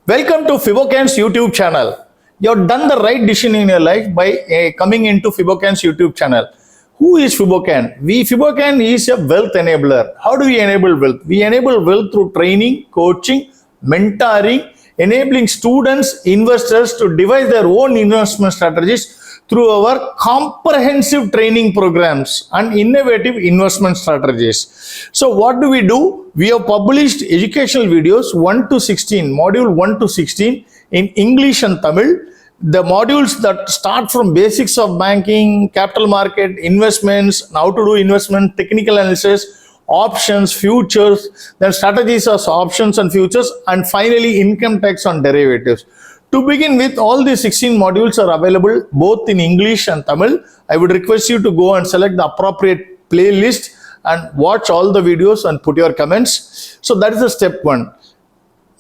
Welcome to Fibocan's YouTube channel. You have done the right decision in your life by coming into Fibocan's YouTube channel. Who is Fibocan? Fibocan is a wealth enabler. How do we enable wealth? We enable wealth through training, coaching, mentoring, enabling students, investors to devise their own investment strategies through our comprehensive training programs and innovative investment strategies. So what do? We have published educational videos 1 to 16, module 1 to 16 in English and Tamil. The modules that start from basics of banking, capital market, investments, how to do investment, technical analysis, options, futures, then strategies of options and futures, and finally income tax on derivatives. To begin with, all these 16 modules are available both in English and Tamil. I would request you to go and select the appropriate playlist and watch all the videos and put your comments. So that is the step one.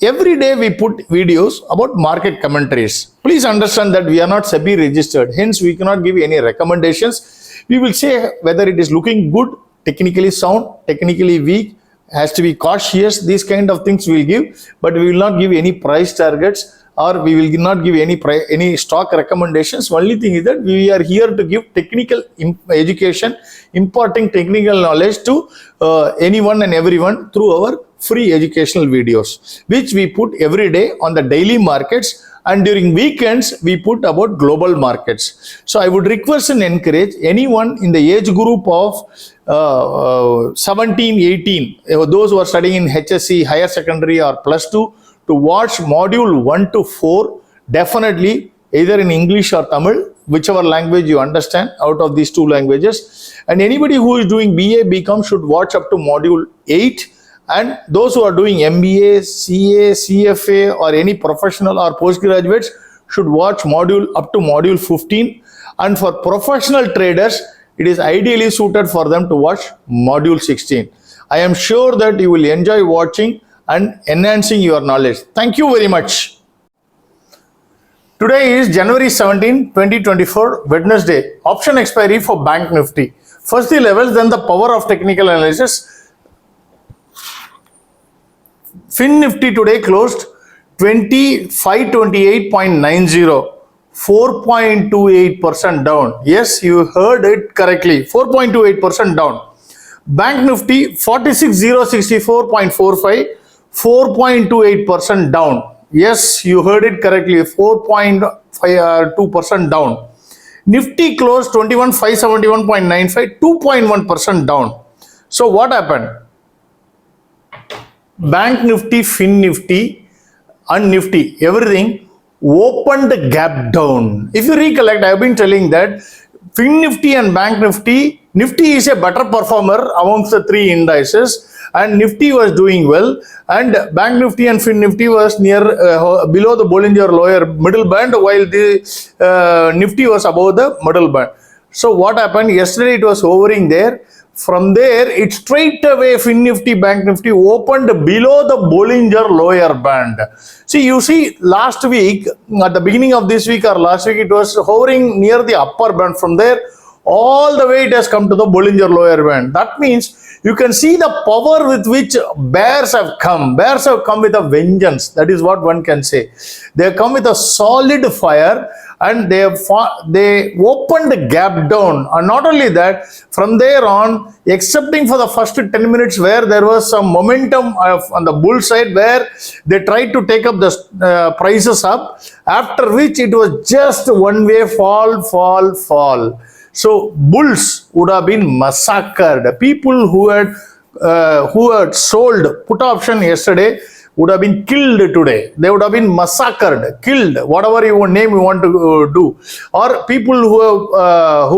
Every day we put videos about market commentaries. Please understand that we are not SEBI registered. Hence, we cannot give any recommendations. We will say whether it is looking good, technically sound, technically weak, has to be cautious. These kind of things we will give, but we will not give any price targets, or we will not give any stock recommendations. Only thing is that we are here to give technical education, imparting technical knowledge to anyone and everyone through our free educational videos, which we put every day on the daily markets, and during weekends we put about global markets. So I would request and encourage anyone in the age group of 17, 18, those who are studying in HSC, higher secondary or plus 2, to watch module 1 to 4, definitely either in English or Tamil, whichever language you understand out of these two languages. And anybody who is doing BA, BCom should watch up to module 8. And those who are doing MBA, CA, CFA or any professional or postgraduates should watch up to module 15. And for professional traders, it is ideally suited for them to watch module 16. I am sure that you will enjoy watching and enhancing your knowledge. Thank you very much. Today is January 17, 2024, Wednesday. Option expiry for BankNifty. First the levels, then the power of technical analysis. FinNifty today closed 2528.90, 4.28% down. Yes, you heard it correctly, 4.28% down. BankNifty 46064.45, 4.28% down. Yes, you heard it correctly, 4.2% down. Nifty closed 21571.95, 2.1% down. So what happened? BankNifty, FinNifty and Nifty, everything opened the gap down. If you recollect, I have been telling that FinNifty and BankNifty, Nifty is a better performer amongst the three indices, and Nifty was doing well, and BankNifty and FinNifty was near below the Bollinger Lower middle band, while the Nifty was above the middle band. So what happened? Yesterday it was hovering there. From there, it straight away FinNifty, BankNifty opened below the Bollinger Lower band. See, you see, last week, at the beginning of this week or last week, it was hovering near the upper band. From there, all the way it has come to the Bollinger Lower band. That means you can see the power with which bears have come. Bears have come with a vengeance. That is what one can say. They have come with a solid fire, and they opened the gap down. And not only that, from there on, excepting for the first 10 minutes where there was some momentum on the bull side where they tried to take up the prices up, after which it was just one way fall. So bulls would have been massacred. People who had sold put option yesterday would have been killed today. They would have been massacred, killed, whatever name you want to do. Or people who have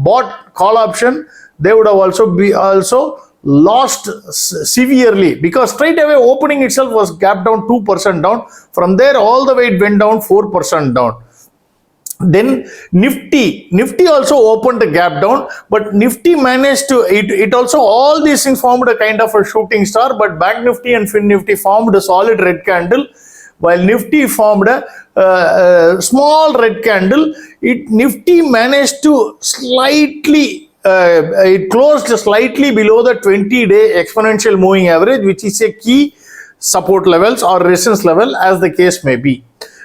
bought call option, they would have also lost severely, because straight away opening itself was gap down 2% down. From there all the way it went down 4% down. Then Nifty also opened the gap down, but Nifty managed to, it also, all these things formed a kind of a shooting star, but BankNifty and FinNifty formed a solid red candle, while Nifty formed a small red candle. Nifty managed to slightly, it closed slightly below the 20-day exponential moving average, which is a key support levels or resistance level as the case may be.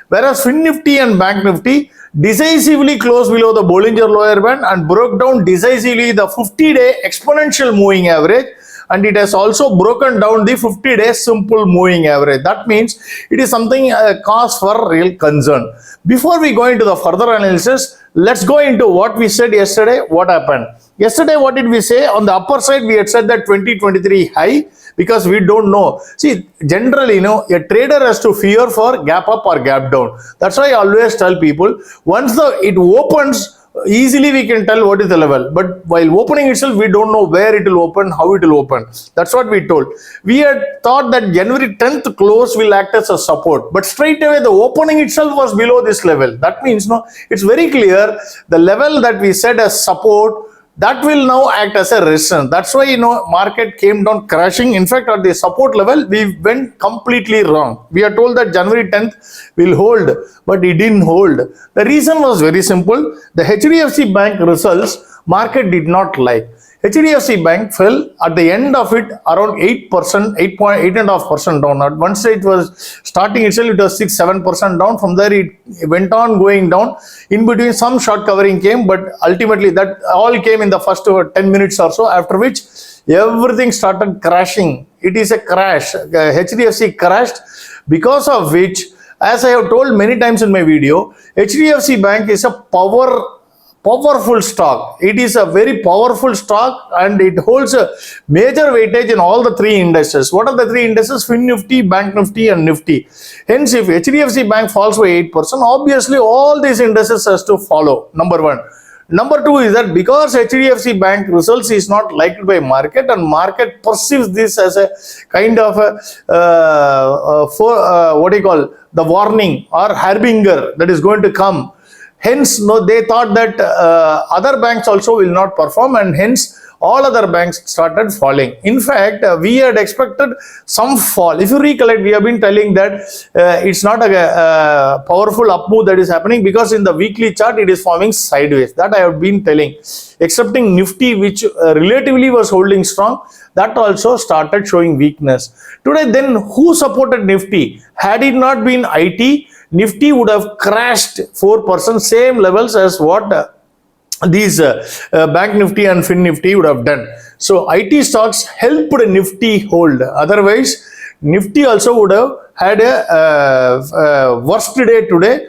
Whereas FinNifty and BankNifty decisively closed below the Bollinger lower band and broke down decisively the 50-day exponential moving average, and it has also broken down the 50-day simple moving average. That means it is something cause for real concern. Before we go into the further analysis, let's go into what we said yesterday. What happened? Yesterday, what did we say? On the upper side, we had said that 2023 high, because we don't know. See, generally, a trader has to fear for gap up or gap down. That's why I always tell people, once it opens, easily we can tell what is the level. But while opening itself, we don't know where it will open, how it will open. That's what we told. We had thought that January 10th close will act as a support. But straight away, the opening itself was below this level. That means, it's very clear the level that we said as support, that will now act as a resistance. That's why, market came down crashing. In fact, at the support level, we went completely wrong. We are told that January 10th will hold, but it didn't hold. The reason was very simple. The HDFC Bank results, market did not like. HDFC Bank fell at the end of it around 8%, 8.5% down. At one stage it was starting itself, it was 6-7% down. From there it went on going down. In between some short covering came, but ultimately that all came in the first 10 minutes or so, after which everything started crashing. It is a crash. HDFC crashed, because of which, as I have told many times in my video, HDFC Bank is a powerful stock. It is a very powerful stock, and it holds a major weightage in all the three indices. What are the three indices? FinNifty, BankNifty and Nifty. Hence, if HDFC Bank falls by 8%, obviously all these indices has to follow. Number one. Number two is that because HDFC Bank results is not liked by market, and market perceives this as a kind of the warning or harbinger that is going to come. Hence, they thought that other banks also will not perform, and hence all other banks started falling. In fact, we had expected some fall. If you recollect, we have been telling that it's not a powerful up move that is happening, because in the weekly chart it is forming sideways. That I have been telling. Excepting Nifty, which relatively was holding strong, that also started showing weakness. Today, then who supported Nifty? Had it not been IT, Nifty would have crashed 4%, same levels as what these BankNifty and FinNifty would have done. So IT stocks helped Nifty hold. Otherwise, Nifty also would have had a worst day today,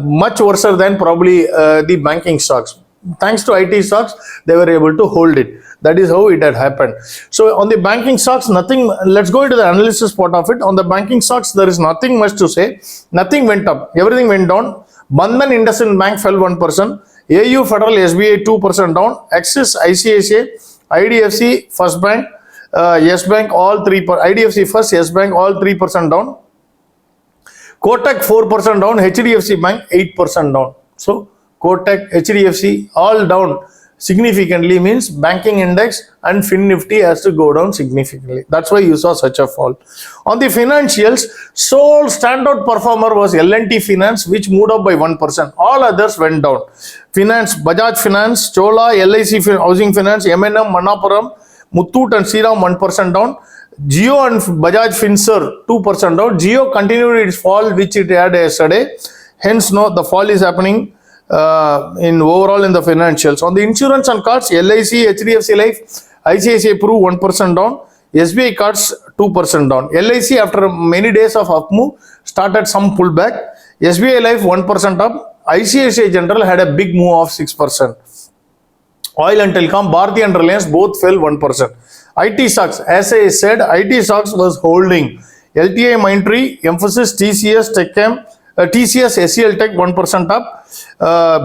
much worse than probably the banking stocks. Thanks to IT stocks, they were able to hold it. That is how it had happened. So on the banking stocks, nothing. Let's go into the analysis part of it. On the banking stocks, there is nothing much to say. Nothing went up. Everything went down. Bandhan IndusInd Bank fell 1%. AU Federal SBI 2% down. Axis, ICICI, IDFC, First Bank, Yes Bank, all 3%. IDFC First, Yes Bank, all 3% down. Kotak 4% down. HDFC Bank 8% down. So Kotak, HDFC, all down significantly, means banking index and FinNifty has to go down significantly. That's why you saw such a fall. On the financials, sole standout performer was L&T Finance, which moved up by 1%. All others went down. Finance, Bajaj Finance, Chola, LIC Housing Finance, M&M, Manappuram, Muthoot and Shriram 1% down. Jio and Bajaj Finserv 2% down. Jio continued its fall, which it had yesterday. Hence, the fall is happening in overall in the financials. On the insurance and cards, LIC, HDFC Life, ICICI Pru 1% down, SBI cards 2% down. LIC, after many days of up move, started some pullback. SBI Life 1% up. ICICI General had a big move of 6%. Oil and Telecom, Bharti and Reliance both fell 1%. IT stocks, as I said, IT stocks was holding. LTI Mindtree, Emphasis, TCS, TechChem, TCS, SEL Tech 1% up,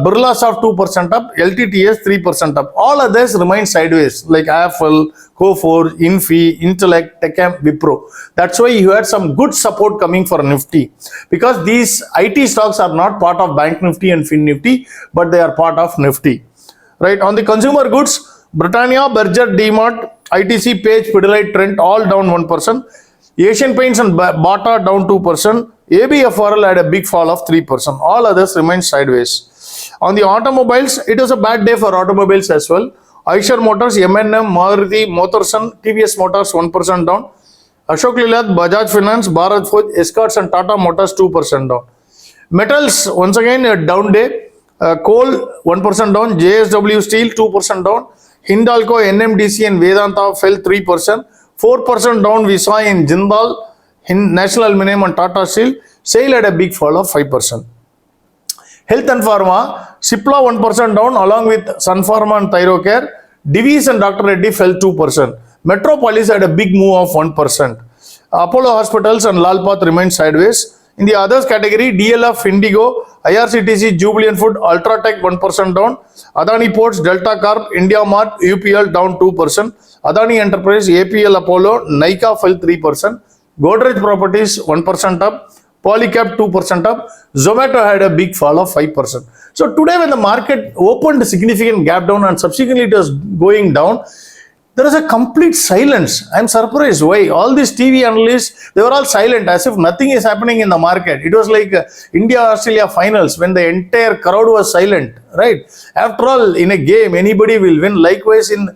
Birlasoft 2% up, LTTS 3% up. All others remain sideways, like Apple, Coforge, Infi, Intellect, TechM, Wipro. That's why you had some good support coming for Nifty, because these IT stocks are not part of BankNifty and FinNifty, but they are part of Nifty. Right, on the consumer goods, Britannia, Berger, DMart, ITC, Page, Pidilite, Trent, all down 1%. Asian Paints and Bata down 2%. ABFRL had a big fall of 3%. All others remain sideways. On the automobiles, it was a bad day for automobiles as well. Eicher Motors, M&M, Maruti, Motherson, TVS Motors 1% down. Ashok Leyland, Bajaj Finance, Bharat Forge, Escorts and Tata Motors 2% down. Metals, once again a down day. Coal 1% down, JSW Steel 2% down, Hindalco, NMDC and Vedanta fell 3%. 4% down we saw in Jindal, National Aluminium and Tata Steel. SAIL had a big fall of 5%. Health and Pharma, Cipla 1% down along with Sun Pharma and Thyrocare. Divi's and Dr. Reddy fell 2%. Metropolis had a big move of 1%. Apollo Hospitals and Lalpath remained sideways. In the others category, DLF, Indigo, IRCTC, Jubilant Food, Ultratech 1% down. Adani Ports, Delta Corp, India Mart, UPL down 2%. Adani Enterprise, APL Apollo, Nika fell 3%. Godrej Properties 1% up. Polycab 2% up. Zomato had a big fall of 5%. So today when the market opened a significant gap down and subsequently it was going down, there is a complete silence. I'm surprised why. All these TV analysts, they were all silent as if nothing is happening in the market. It was like India-Australia finals when the entire crowd was silent, right? After all, in a game, anybody will win. Likewise, in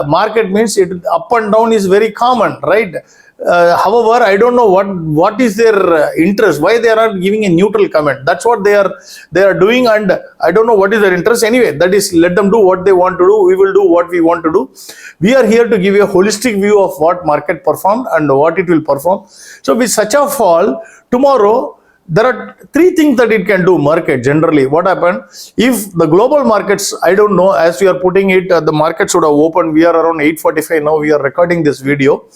market means it up and down is very common, right? However, I don't know what is their interest, why they are not giving a neutral comment. That's what they are doing, and I don't know what is their interest. Anyway, that is, let them do what they want to do. We will do what we want to do. We are here to give you a holistic view of what market performed and what it will perform. So with such a fall tomorrow, there are three things that it can do. Market generally, what happened if the global markets, I don't know, as we are putting it, the market should have opened. We are around 8:45 now. We are recording this video.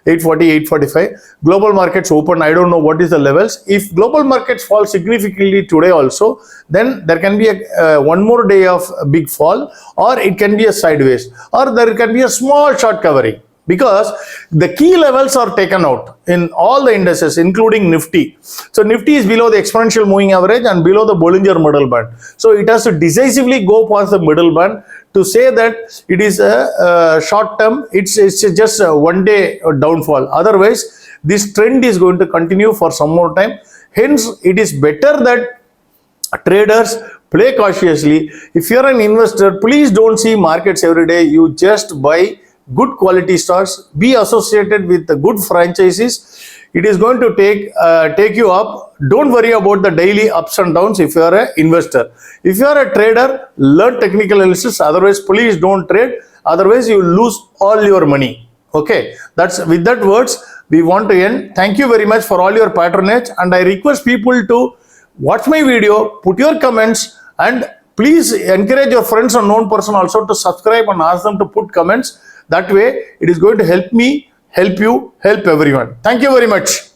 8:40, 8:45. Global markets open. I don't know what is the levels. If global markets fall significantly today also, then there can be a one more day of a big fall, or it can be a sideways, or there can be a small short covering, because the key levels are taken out in all the indices, including Nifty. So Nifty is below the exponential moving average and below the Bollinger middle band. So it has to decisively go past the middle band to say that it is a short term, it's just a one day downfall. Otherwise, this trend is going to continue for some more time. Hence, it is better that traders play cautiously. If you are an investor, please don't see markets every day. You just buy good quality stocks, be associated with the good franchises. It is going to take you up. Don't worry about the daily ups and downs if you are an investor. If you are a trader, learn technical analysis. Otherwise, please don't trade. Otherwise, you will lose all your money. Okay, that's with that words we want to end. Thank you very much for all your patronage, and I request people to watch my video, put your comments, and please encourage your friends and known person also to subscribe and ask them to put comments. That way, it is going to help me, help you, help everyone. Thank you very much.